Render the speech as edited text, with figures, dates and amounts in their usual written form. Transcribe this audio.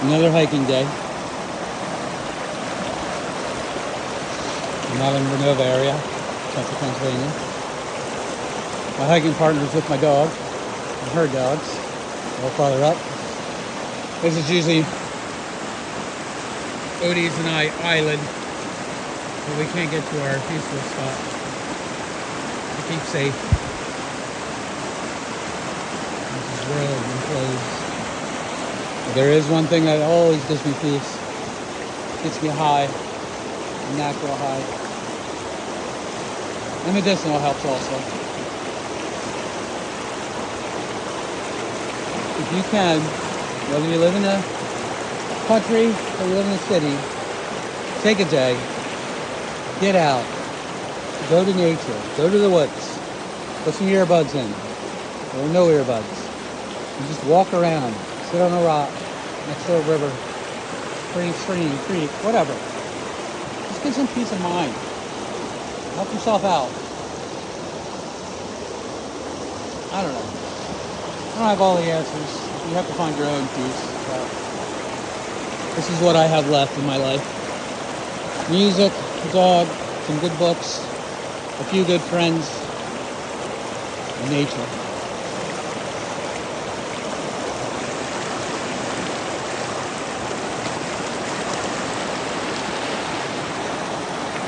Another hiking day. I'm out in Renova area, Central Pennsylvania. My hiking partner's with my dog and her dogs. A little farther up. This is usually Odie's and I island, but we can't get to our peaceful spot to keep safe. This is road enclosed. But there is one thing that always gives me peace. Gets me high, a natural high. And medicinal helps also. If you can, whether you live in a country or you live in a city, take a day, get out, go to nature, go to the woods, put some earbuds in, or no earbuds, and just walk around, sit on a rock next to a river, stream, creek, whatever. Just get some peace of mind. Help yourself out. I don't know. I don't have all the answers. You have to find your own peace. But this is what I have left in my life. Music, a dog, some good books, a few good friends, and nature.